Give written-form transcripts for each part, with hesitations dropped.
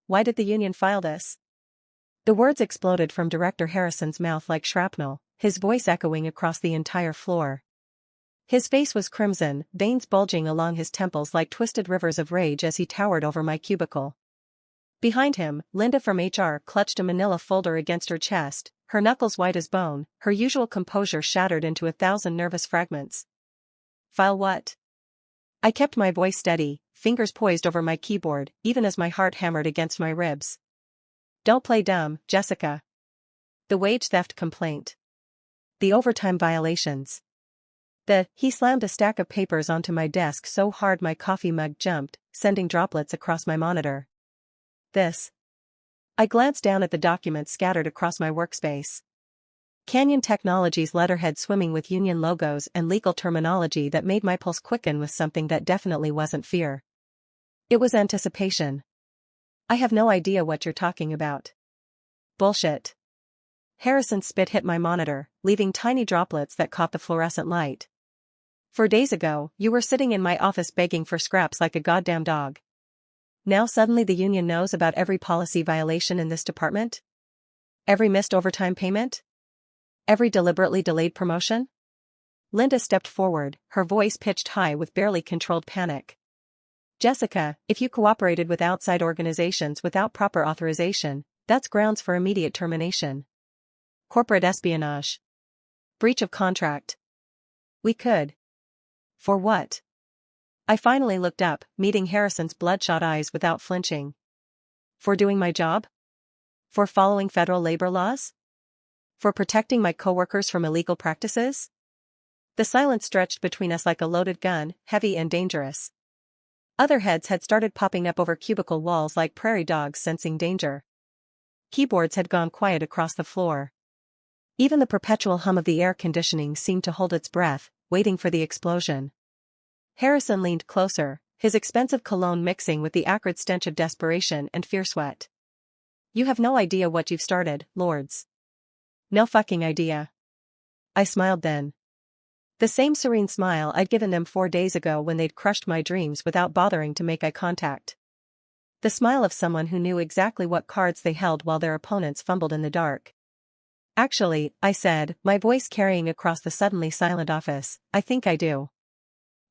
Why did the union file this? The words exploded from Director Harrison's mouth like shrapnel, his voice echoing across the entire floor. His face was crimson, veins bulging along his temples like twisted rivers of rage as he towered over my cubicle. Behind him, Linda from HR clutched a manila folder against her chest, her knuckles white as bone, her usual composure shattered into 1,000 nervous fragments. File what? I kept my voice steady, fingers poised over my keyboard, even as my heart hammered against my ribs. Don't play dumb, Jessica. The wage theft complaint. The overtime violations. He slammed a stack of papers onto my desk so hard my coffee mug jumped, sending droplets across my monitor. This. I glanced down at the documents scattered across my workspace. Canyon Technologies letterhead swimming with union logos and legal terminology that made my pulse quicken with something that definitely wasn't fear. It was anticipation. I have no idea what you're talking about. Bullshit. Harrison's spit hit my monitor, leaving tiny droplets that caught the fluorescent light. 4 days ago, you were sitting in my office begging for scraps like a goddamn dog. Now suddenly the union knows about every policy violation in this department? Every missed overtime payment? Every deliberately delayed promotion? Linda stepped forward, her voice pitched high with barely controlled panic. Jessica, if you cooperated with outside organizations without proper authorization, that's grounds for immediate termination. Corporate espionage. Breach of contract. We could. For what? I finally looked up, meeting Harrison's bloodshot eyes without flinching. For doing my job? For following federal labor laws? For protecting my coworkers from illegal practices? The silence stretched between us like a loaded gun, heavy and dangerous. Other heads had started popping up over cubicle walls like prairie dogs sensing danger. Keyboards had gone quiet across the floor. Even the perpetual hum of the air conditioning seemed to hold its breath, waiting for the explosion. Harrison leaned closer, his expensive cologne mixing with the acrid stench of desperation and fear sweat. You have no idea what you've started, lords. No fucking idea. I smiled then. The same serene smile I'd given them 4 days ago when they'd crushed my dreams without bothering to make eye contact. The smile of someone who knew exactly what cards they held while their opponents fumbled in the dark. Actually, I said, my voice carrying across the suddenly silent office, I think I do.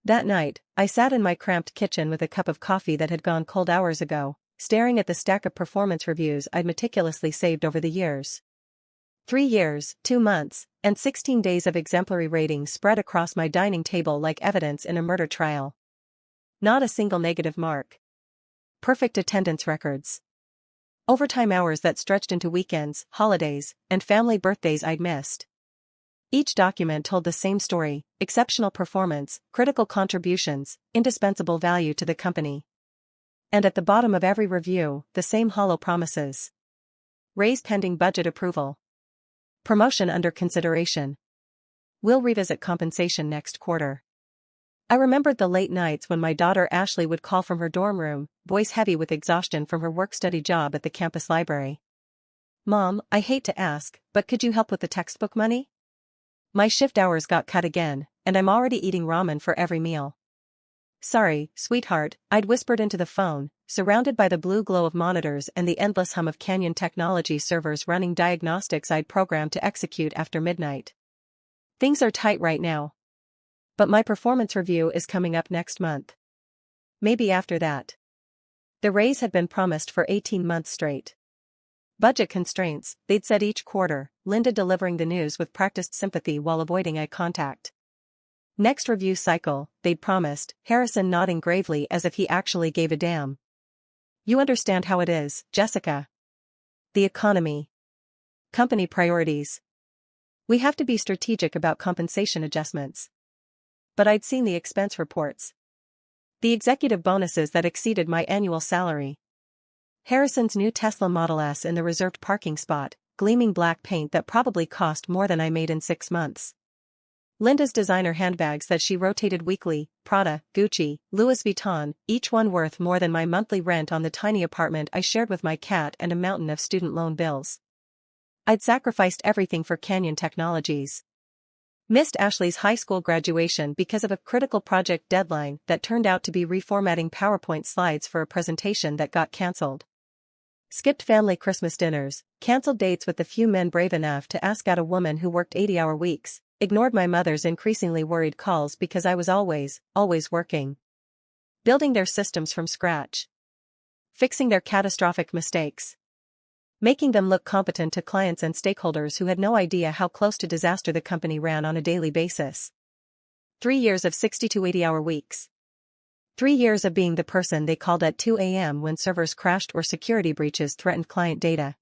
That night, I sat in my cramped kitchen with a cup of coffee that had gone cold hours ago, staring at the stack of performance reviews I'd meticulously saved over the years. 3 years, 2 months, and 16 days of exemplary ratings spread across my dining table like evidence in a murder trial. Not a single negative mark. Perfect attendance records. Overtime hours that stretched into weekends, holidays, and family birthdays I'd missed. Each document told the same story: exceptional performance, critical contributions, indispensable value to the company. And at the bottom of every review, the same hollow promises. Raise pending budget approval. Promotion under consideration. We'll revisit compensation next quarter. I remembered the late nights when my daughter Ashley would call from her dorm room, voice heavy with exhaustion from her work-study job at the campus library. Mom, I hate to ask, but could you help with the textbook money? My shift hours got cut again, and I'm already eating ramen for every meal. Sorry, sweetheart, I'd whispered into the phone, surrounded by the blue glow of monitors and the endless hum of Canyon Technology servers running diagnostics I'd programmed to execute after midnight. Things are tight right now. But my performance review is coming up next month. Maybe after that. The raise had been promised for 18 months straight. Budget constraints, they'd said each quarter, Linda delivering the news with practiced sympathy while avoiding eye contact. Next review cycle, they'd promised, Harrison nodding gravely as if he actually gave a damn. You understand how it is, Jessica. The economy. Company priorities. We have to be strategic about compensation adjustments. But I'd seen the expense reports. The executive bonuses that exceeded my annual salary. Harrison's new Tesla Model S in the reserved parking spot, gleaming black paint that probably cost more than I made in 6 months. Linda's designer handbags that she rotated weekly, Prada, Gucci, Louis Vuitton, each one worth more than my monthly rent on the tiny apartment I shared with my cat and a mountain of student loan bills. I'd sacrificed everything for Canyon Technologies. Missed Ashley's high school graduation because of a critical project deadline that turned out to be reformatting PowerPoint slides for a presentation that got cancelled. skipped family Christmas dinners, canceled dates with the few men brave enough to ask out a woman who worked 80-hour weeks, ignored my mother's increasingly worried calls because I was always working. Building their systems from scratch. Fixing their catastrophic mistakes. Making them look competent to clients and stakeholders who had no idea how close to disaster the company ran on a daily basis. 3 years of 60 to 80-hour weeks. 3 years of being the person they called at 2 a.m. when servers crashed or security breaches threatened client data.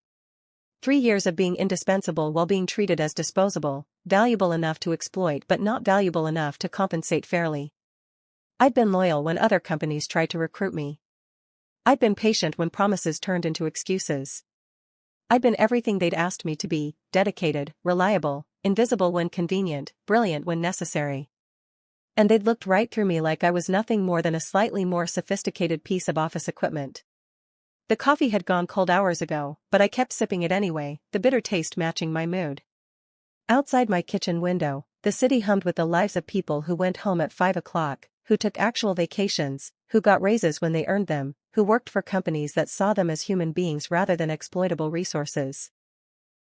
3 years of being indispensable while being treated as disposable, valuable enough to exploit but not valuable enough to compensate fairly. I'd been loyal when other companies tried to recruit me. I'd been patient when promises turned into excuses. I'd been everything they'd asked me to be: dedicated, reliable, invisible when convenient, brilliant when necessary. And they'd looked right through me like I was nothing more than a slightly more sophisticated piece of office equipment. The coffee had gone cold hours ago, but I kept sipping it anyway, the bitter taste matching my mood. Outside my kitchen window, the city hummed with the lives of people who went home at 5 o'clock, who took actual vacations, who got raises when they earned them, who worked for companies that saw them as human beings rather than exploitable resources.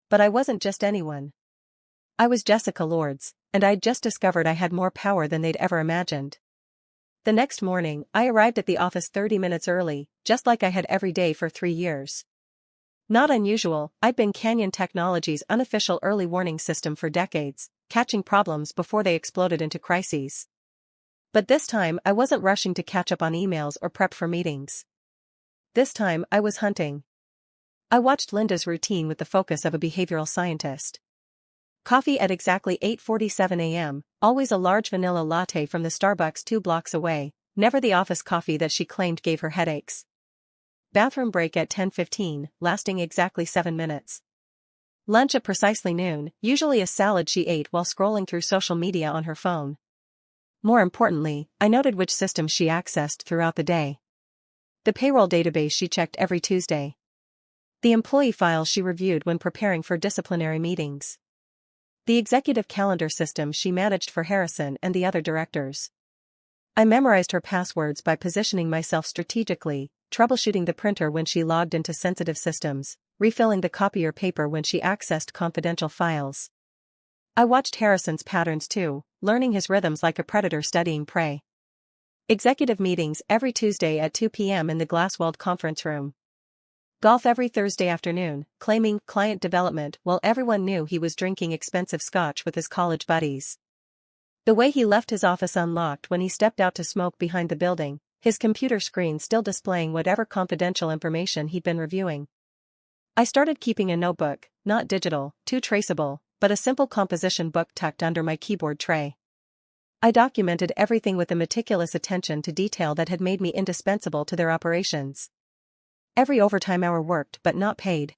But I wasn't just anyone. I was Jessica Lords, and I'd just discovered I had more power than they'd ever imagined. The next morning, I arrived at the office 30 minutes early, just like I had every day for 3 years. Not unusual, I'd been Canyon Technology's unofficial early warning system for decades, catching problems before they exploded into crises. But this time I wasn't rushing to catch up on emails or prep for meetings. This time I was hunting. I watched Linda's routine with the focus of a behavioral scientist. Coffee at exactly 8:47 a.m., always a large vanilla latte from the Starbucks 2 blocks away, never the office coffee that she claimed gave her headaches. Bathroom break at 10:15, lasting exactly 7 minutes. Lunch at precisely noon, usually a salad she ate while scrolling through social media on her phone. More importantly, I noted which system she accessed throughout the day. The payroll database she checked every Tuesday. The employee files she reviewed when preparing for disciplinary meetings. The executive calendar system she managed for Harrison and the other directors. I memorized her passwords by positioning myself strategically, troubleshooting the printer when she logged into sensitive systems, refilling the copier paper when she accessed confidential files. I watched Harrison's patterns too, learning his rhythms like a predator studying prey. Executive meetings every Tuesday at 2 p.m. in the glass-walled conference room. Golf every Thursday afternoon, claiming client development while everyone knew he was drinking expensive scotch with his college buddies. The way he left his office unlocked when he stepped out to smoke behind the building, his computer screen still displaying whatever confidential information he'd been reviewing. I started keeping a notebook, not digital, too traceable, but a simple composition book tucked under my keyboard tray. I documented everything with a meticulous attention to detail that had made me indispensable to their operations. Every overtime hour worked but not paid.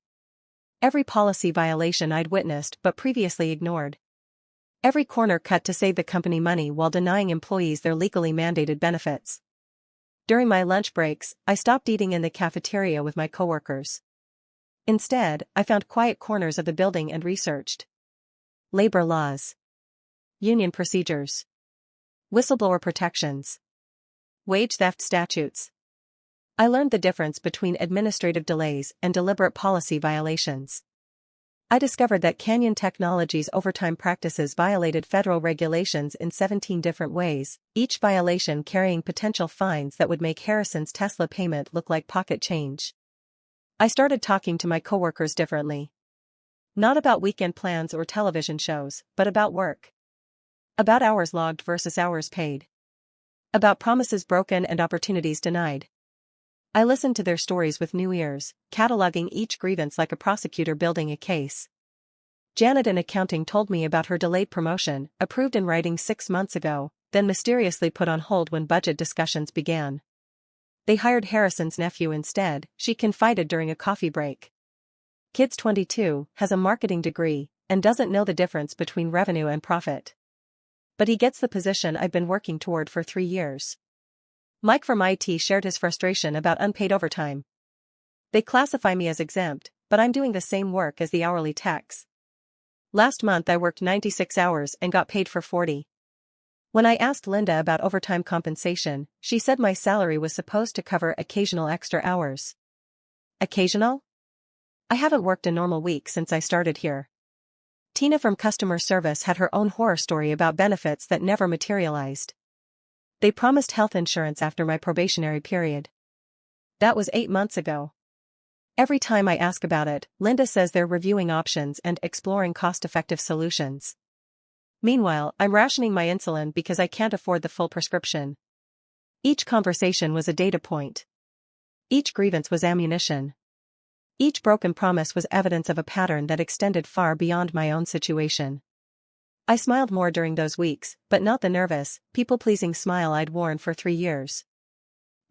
Every policy violation I'd witnessed but previously ignored. Every corner cut to save the company money while denying employees their legally mandated benefits. During my lunch breaks, I stopped eating in the cafeteria with my coworkers. Instead, I found quiet corners of the building and researched labor laws, union procedures, whistleblower protections, wage theft statutes. I learned the difference between administrative delays and deliberate policy violations. I discovered that Canyon Technology's overtime practices violated federal regulations in 17 different ways, each violation carrying potential fines that would make Harrison's Tesla payment look like pocket change. I started talking to my coworkers differently. Not about weekend plans or television shows, but about work. About hours logged versus hours paid. About promises broken and opportunities denied. I listened to their stories with new ears, cataloging each grievance like a prosecutor building a case. Janet in accounting told me about her delayed promotion, approved in writing 6 months ago, then mysteriously put on hold when budget discussions began. They hired Harrison's nephew instead, she confided during a coffee break. Kid's 22, has a marketing degree, and doesn't know the difference between revenue and profit. But he gets the position I've been working toward for 3 years. Mike from IT shared his frustration about unpaid overtime. They classify me as exempt, but I'm doing the same work as the hourly techs. Last month I worked 96 hours and got paid for 40. When I asked Linda about overtime compensation, she said my salary was supposed to cover occasional extra hours. Occasional? I haven't worked a normal week since I started here. Tina from customer service had her own horror story about benefits that never materialized. They promised health insurance after my probationary period. That was 8 months ago. Every time I ask about it, Linda says they're reviewing options and exploring cost-effective solutions. Meanwhile, I'm rationing my insulin because I can't afford the full prescription. Each conversation was a data point. Each grievance was ammunition. Each broken promise was evidence of a pattern that extended far beyond my own situation. I smiled more during those weeks, but not the nervous, people-pleasing smile I'd worn for 3 years.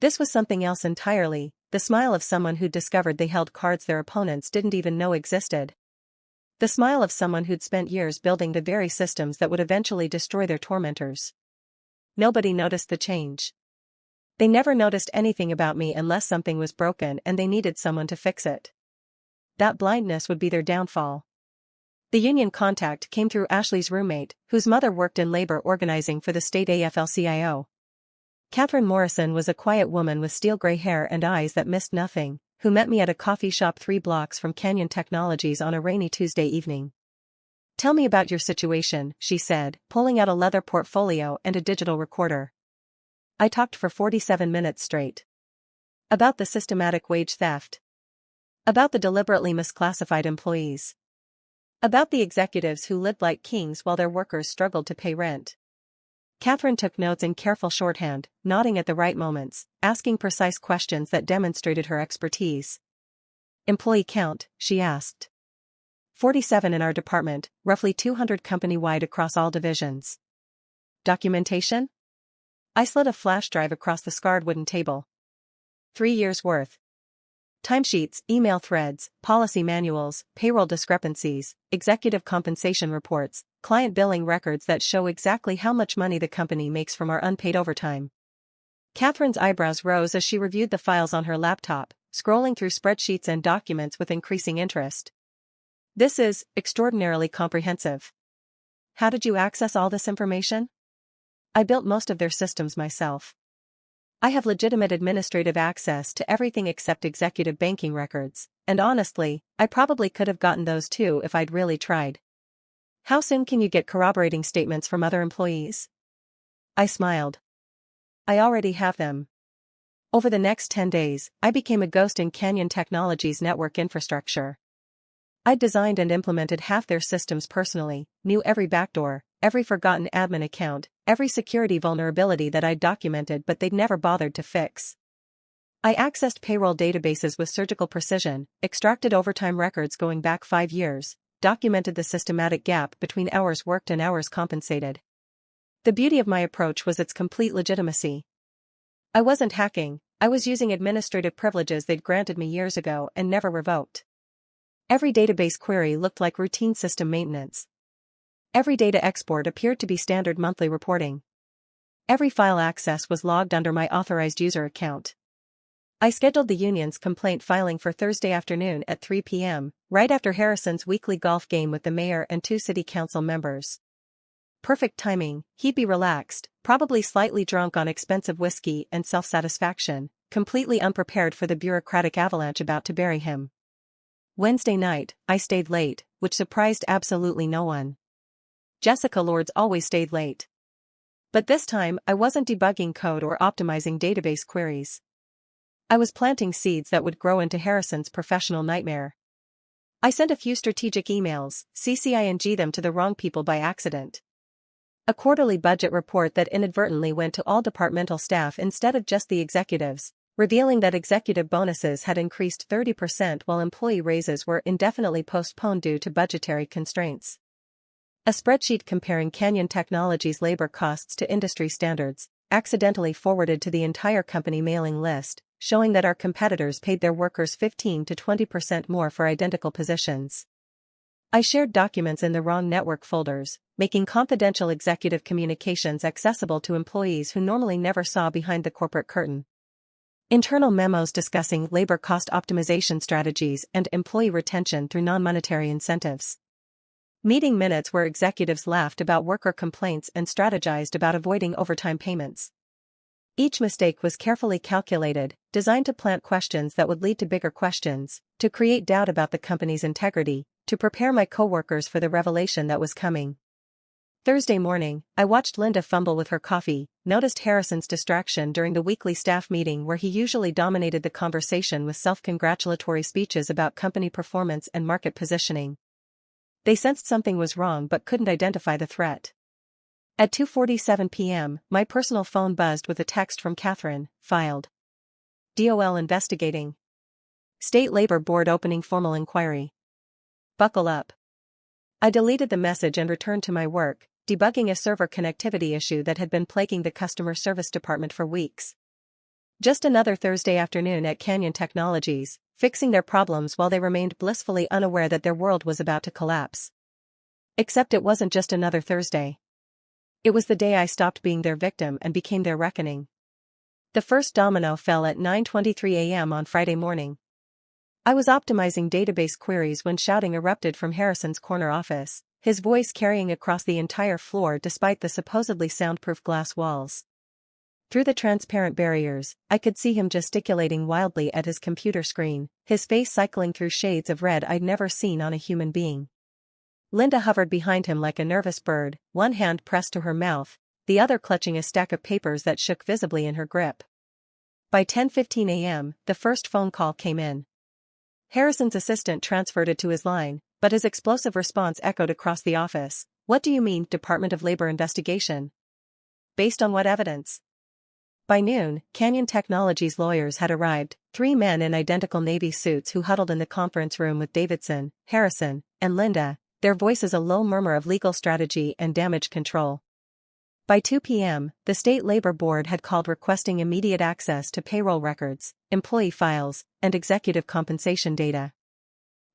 This was something else entirely, the smile of someone who'd discovered they held cards their opponents didn't even know existed. The smile of someone who'd spent years building the very systems that would eventually destroy their tormentors. Nobody noticed the change. They never noticed anything about me unless something was broken and they needed someone to fix it. That blindness would be their downfall. The union contact came through Ashley's roommate, whose mother worked in labor organizing for the state AFL-CIO. Catherine Morrison was a quiet woman with steel-gray hair and eyes that missed nothing, who met me at a coffee shop 3 blocks from Canyon Technologies on a rainy Tuesday evening. "Tell me about your situation," she said, pulling out a leather portfolio and a digital recorder. I talked for 47 minutes straight. About the systematic wage theft. About the deliberately misclassified employees. About the executives who lived like kings while their workers struggled to pay rent. Catherine took notes in careful shorthand, nodding at the right moments, asking precise questions that demonstrated her expertise. "Employee count?" she asked. 47 in our department, roughly 200 company-wide across all divisions. Documentation? I slid a flash drive across the scarred wooden table. 3 years' worth. Timesheets, email threads, policy manuals, payroll discrepancies, executive compensation reports, client billing records that show exactly how much money the company makes from our unpaid overtime. Catherine's eyebrows rose as she reviewed the files on her laptop, scrolling through spreadsheets and documents with increasing interest. "This is extraordinarily comprehensive. How did you access all this information?" "I built most of their systems myself. I have legitimate administrative access to everything except executive banking records, and honestly, I probably could have gotten those too if I'd really tried." "How soon can you get corroborating statements from other employees?" I smiled. "I already have them." Over the next 10 days, I became a ghost in Canyon Technologies' network infrastructure. I designed and implemented half their systems personally, knew every backdoor, every forgotten admin account, every security vulnerability that I'd documented but they'd never bothered to fix. I accessed payroll databases with surgical precision, extracted overtime records going back 5 years, documented the systematic gap between hours worked and hours compensated. The beauty of my approach was its complete legitimacy. I wasn't hacking, I was using administrative privileges they'd granted me years ago and never revoked. Every database query looked like routine system maintenance. Every data export appeared to be standard monthly reporting. Every file access was logged under my authorized user account. I scheduled the union's complaint filing for Thursday afternoon at 3 p.m., right after Harrison's weekly golf game with the mayor and 2 city council members. Perfect timing, he'd be relaxed, probably slightly drunk on expensive whiskey and self-satisfaction, completely unprepared for the bureaucratic avalanche about to bury him. Wednesday night, I stayed late, which surprised absolutely no one. Jessica Lords always stayed late. But this time, I wasn't debugging code or optimizing database queries. I was planting seeds that would grow into Harrison's professional nightmare. I sent a few strategic emails, CCing them to the wrong people by accident. A quarterly budget report that inadvertently went to all departmental staff instead of just the executives, revealing that executive bonuses had increased 30% while employee raises were indefinitely postponed due to budgetary constraints. A spreadsheet comparing Canyon Technologies' labor costs to industry standards, accidentally forwarded to the entire company mailing list, showing that our competitors paid their workers 15 to 20% more for identical positions. I shared documents in the wrong network folders, making confidential executive communications accessible to employees who normally never saw behind the corporate curtain. Internal memos discussing labor cost optimization strategies and employee retention through non-monetary incentives. Meeting minutes where executives laughed about worker complaints and strategized about avoiding overtime payments. Each mistake was carefully calculated, designed to plant questions that would lead to bigger questions, to create doubt about the company's integrity, to prepare my coworkers for the revelation that was coming. Thursday morning, I watched Linda fumble with her coffee, noticed Harrison's distraction during the weekly staff meeting where he usually dominated the conversation with self-congratulatory speeches about company performance and market positioning. They sensed something was wrong but couldn't identify the threat. At 2:47 p.m., my personal phone buzzed with a text from Catherine, filed. DOL investigating. State Labor Board opening formal inquiry. Buckle up. I deleted the message and returned to my work, debugging a server connectivity issue that had been plaguing the customer service department for weeks. Just another Thursday afternoon at Canyon Technologies, fixing their problems while they remained blissfully unaware that their world was about to collapse. Except it wasn't just another Thursday. It was the day I stopped being their victim and became their reckoning. The first domino fell at 9:23 a.m. on Friday morning. I was optimizing database queries when shouting erupted from Harrison's corner office, his voice carrying across the entire floor despite the supposedly soundproof glass walls. Through the transparent barriers, I could see him gesticulating wildly at his computer screen, his face cycling through shades of red I'd never seen on a human being. Linda hovered behind him like a nervous bird, one hand pressed to her mouth, the other clutching a stack of papers that shook visibly in her grip. By 10:15 a.m., the first phone call came in. Harrison's assistant transferred it to his line, but his explosive response echoed across the office. What do you mean, Department of Labor investigation? Based on what evidence? By noon, Canyon Technologies lawyers had arrived, 3 men in identical Navy suits who huddled in the conference room with Davidson, Harrison, and Linda, their voices a low murmur of legal strategy and damage control. By 2 p.m., the State Labor Board had called requesting immediate access to payroll records, employee files, and executive compensation data.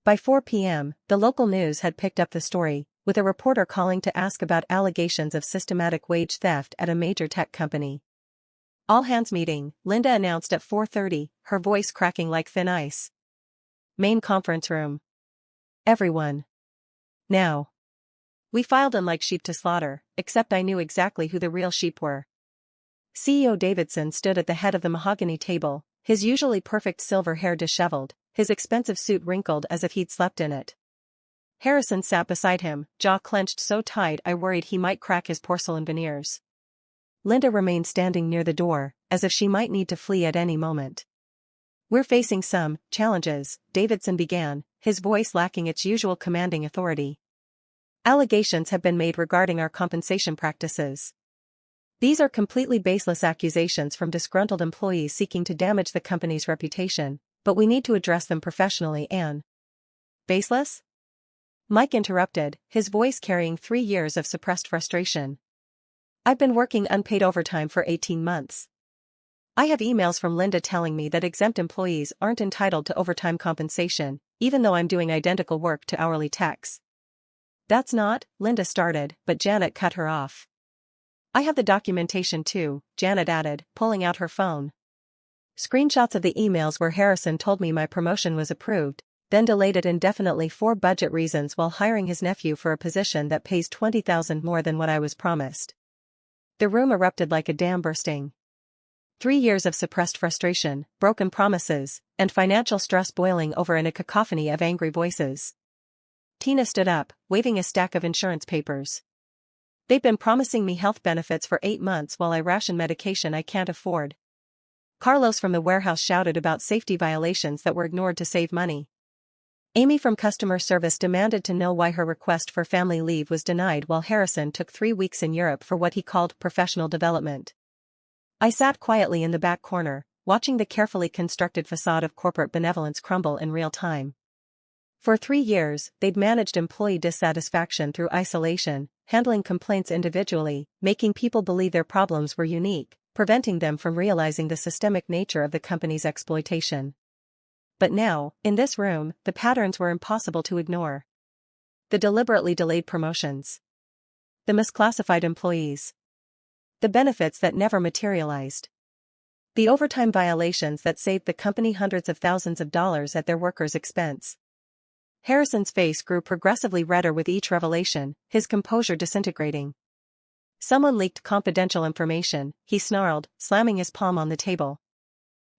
By 4 p.m., the local news had picked up the story, with a reporter calling to ask about allegations of systematic wage theft at a major tech company. All hands meeting, Linda announced at 4:30, her voice cracking like thin ice. Main conference room. Everyone. Now. We filed in like sheep to slaughter, except I knew exactly who the real sheep were. CEO Davidson stood at the head of the mahogany table, his usually perfect silver hair disheveled, his expensive suit wrinkled as if he'd slept in it. Harrison sat beside him, jaw clenched so tight I worried he might crack his porcelain veneers. Linda remained standing near the door, as if she might need to flee at any moment. We're facing some challenges, Davidson began, his voice lacking its usual commanding authority. Allegations have been made regarding our compensation practices. These are completely baseless accusations from disgruntled employees seeking to damage the company's reputation, but we need to address them professionally and... Baseless? Mike interrupted, his voice carrying 3 years of suppressed frustration. I've been working unpaid overtime for 18 months. I have emails from Linda telling me that exempt employees aren't entitled to overtime compensation, even though I'm doing identical work to hourly techs. That's not, Linda started, but Janet cut her off. I have the documentation too, Janet added, pulling out her phone. Screenshots of the emails where Harrison told me my promotion was approved, then delayed it indefinitely for budget reasons while hiring his nephew for a position that pays $20,000 more than what I was promised. The room erupted like a dam bursting. 3 years of suppressed frustration, broken promises, and financial stress boiling over in a cacophony of angry voices. Tina stood up, waving a stack of insurance papers. They've been promising me health benefits for 8 months while I ration medication I can't afford. Carlos from the warehouse shouted about safety violations that were ignored to save money. Amy from customer service demanded to know why her request for family leave was denied while Harrison took 3 weeks in Europe for what he called professional development. I sat quietly in the back corner, watching the carefully constructed facade of corporate benevolence crumble in real time. For 3 years, they'd managed employee dissatisfaction through isolation, handling complaints individually, making people believe their problems were unique, preventing them from realizing the systemic nature of the company's exploitation. But now, in this room, the patterns were impossible to ignore. The deliberately delayed promotions. The misclassified employees. The benefits that never materialized. The overtime violations that saved the company hundreds of thousands of dollars at their workers' expense. Harrison's face grew progressively redder with each revelation, his composure disintegrating. Someone leaked confidential information, he snarled, slamming his palm on the table.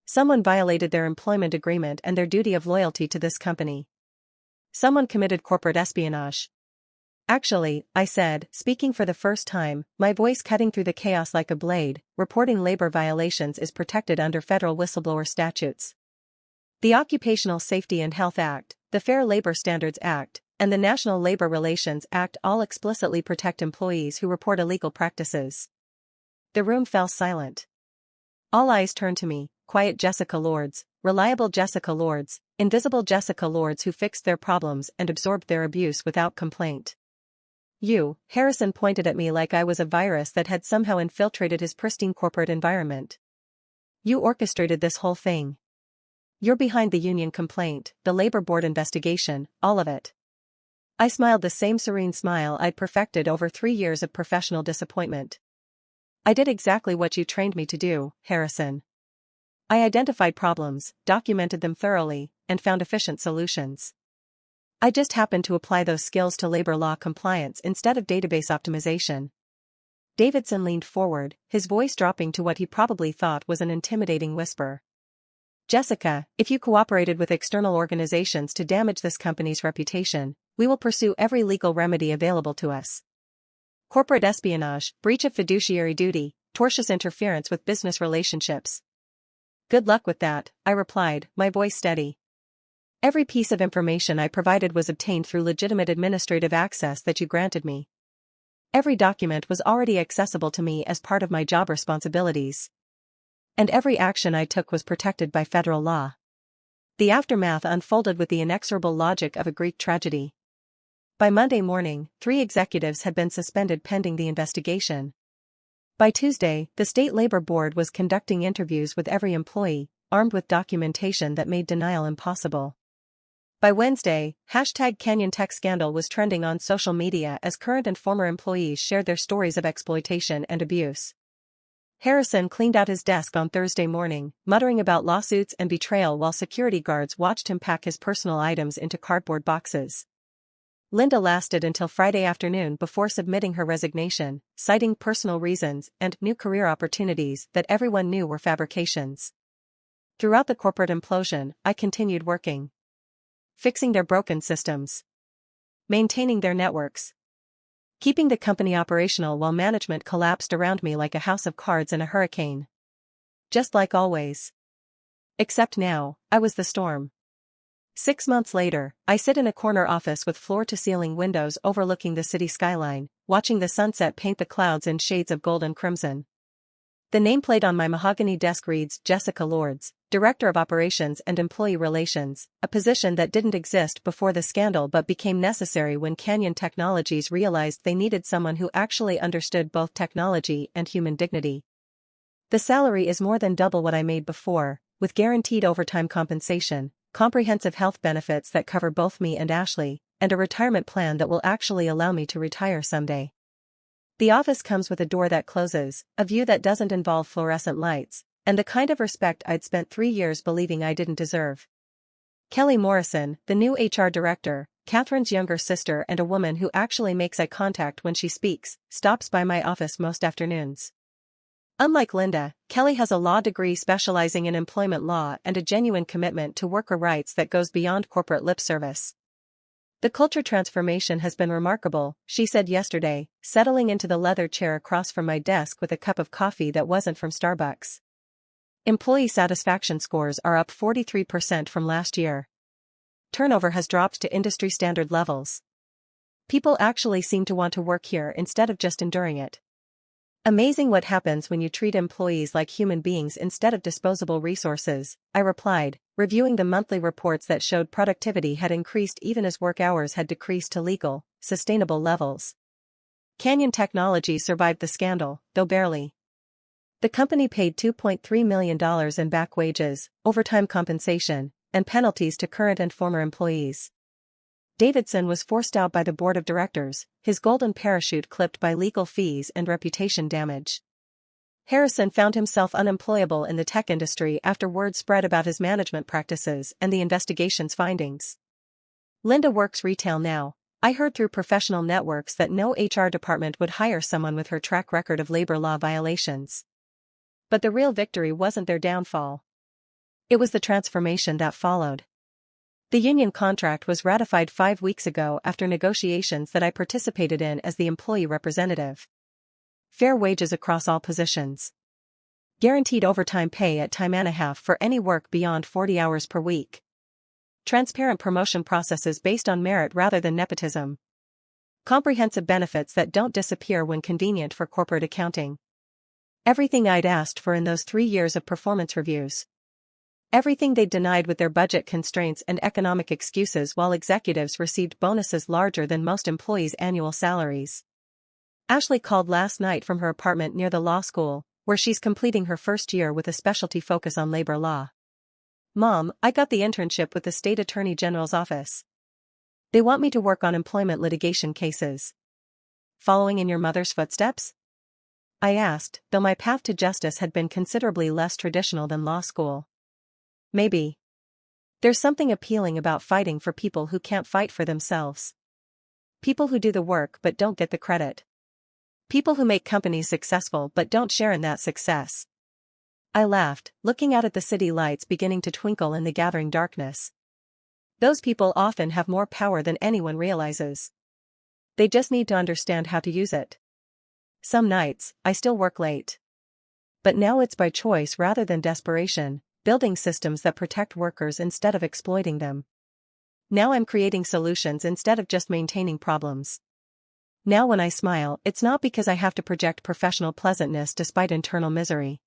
Someone violated their employment agreement and their duty of loyalty to this company. Someone committed corporate espionage. Actually, I said, speaking for the first time, my voice cutting through the chaos like a blade, reporting labor violations is protected under federal whistleblower statutes. The Occupational Safety and Health Act, the Fair Labor Standards Act, and the National Labor Relations Act all explicitly protect employees who report illegal practices. The room fell silent. All eyes turned to me, quiet Jessica Lords, reliable Jessica Lords, invisible Jessica Lords who fixed their problems and absorbed their abuse without complaint. You, Harrison pointed at me like I was a virus that had somehow infiltrated his pristine corporate environment. You orchestrated this whole thing. You're behind the union complaint, the labor board investigation, all of it. I smiled the same serene smile I'd perfected over 3 years of professional disappointment. I did exactly what you trained me to do, Harrison. I identified problems, documented them thoroughly, and found efficient solutions. I just happened to apply those skills to labor law compliance instead of database optimization. Davidson leaned forward, his voice dropping to what he probably thought was an intimidating whisper. Jessica, if you cooperated with external organizations to damage this company's reputation, we will pursue every legal remedy available to us. Corporate espionage, breach of fiduciary duty, tortious interference with business relationships. Good luck with that, I replied, my voice steady. Every piece of information I provided was obtained through legitimate administrative access that you granted me. Every document was already accessible to me as part of my job responsibilities. And every action I took was protected by federal law. The aftermath unfolded with the inexorable logic of a Greek tragedy. By Monday morning, 3 executives had been suspended pending the investigation. By Tuesday, the state labor board was conducting interviews with every employee, armed with documentation that made denial impossible. By Wednesday, #Canyon Tech Scandal was trending on social media as current and former employees shared their stories of exploitation and abuse. Harrison cleaned out his desk on Thursday morning, muttering about lawsuits and betrayal while security guards watched him pack his personal items into cardboard boxes. Linda lasted until Friday afternoon before submitting her resignation, citing personal reasons and new career opportunities that everyone knew were fabrications. Throughout the corporate implosion, I continued working. Fixing their broken systems. Maintaining their networks. Keeping the company operational while management collapsed around me like a house of cards in a hurricane. Just like always. Except now, I was the storm. 6 months later, I sit in a corner office with floor-to-ceiling windows overlooking the city skyline, watching the sunset paint the clouds in shades of gold and crimson. The nameplate on my mahogany desk reads Jessica Lords, Director of Operations and Employee Relations, a position that didn't exist before the scandal but became necessary when Canyon Technologies realized they needed someone who actually understood both technology and human dignity. The salary is more than double what I made before, with guaranteed overtime compensation, comprehensive health benefits that cover both me and Ashley, and a retirement plan that will actually allow me to retire someday. The office comes with a door that closes, a view that doesn't involve fluorescent lights, and the kind of respect I'd spent 3 years believing I didn't deserve. Kelly Morrison, the new HR director, Catherine's younger sister and a woman who actually makes eye contact when she speaks, stops by my office most afternoons. Unlike Linda, Kelly has a law degree specializing in employment law and a genuine commitment to worker rights that goes beyond corporate lip service. The culture transformation has been remarkable, she said yesterday, settling into the leather chair across from my desk with a cup of coffee that wasn't from Starbucks. Employee satisfaction scores are up 43% from last year. Turnover has dropped to industry standard levels. People actually seem to want to work here instead of just enduring it. Amazing what happens when you treat employees like human beings instead of disposable resources, I replied, reviewing the monthly reports that showed productivity had increased even as work hours had decreased to legal, sustainable levels. Canyon Technologies survived the scandal, though barely. The company paid $2.3 million in back wages, overtime compensation, and penalties to current and former employees. Davidson was forced out by the board of directors, his golden parachute clipped by legal fees and reputation damage. Harrison found himself unemployable in the tech industry after word spread about his management practices and the investigation's findings. Linda works retail now. I heard through professional networks that no HR department would hire someone with her track record of labor law violations. But the real victory wasn't their downfall. It was the transformation that followed. The union contract was ratified 5 weeks ago after negotiations that I participated in as the employee representative. Fair wages across all positions. Guaranteed overtime pay at time and a half for any work beyond 40 hours per week. Transparent promotion processes based on merit rather than nepotism. Comprehensive benefits that don't disappear when convenient for corporate accounting. Everything I'd asked for in those 3 years of performance reviews. Everything they'd denied with their budget constraints and economic excuses while executives received bonuses larger than most employees' annual salaries. Ashley called last night from her apartment near the law school, where she's completing her first year with a specialty focus on labor law. "Mom, I got the internship with the state attorney general's office. They want me to work on employment litigation cases." "Following in your mother's footsteps?" I asked, though my path to justice had been considerably less traditional than law school. "Maybe. There's something appealing about fighting for people who can't fight for themselves. People who do the work but don't get the credit. People who make companies successful but don't share in that success." I laughed, looking out at the city lights beginning to twinkle in the gathering darkness. Those people often have more power than anyone realizes. They just need to understand how to use it. Some nights, I still work late. But now it's by choice rather than desperation, building systems that protect workers instead of exploiting them. Now I'm creating solutions instead of just maintaining problems. Now when I smile, it's not because I have to project professional pleasantness despite internal misery.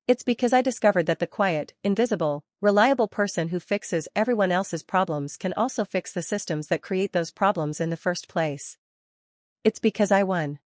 It's because I discovered that the quiet, invisible, reliable person who fixes everyone else's problems can also fix the systems that create those problems in the first place. It's because I won.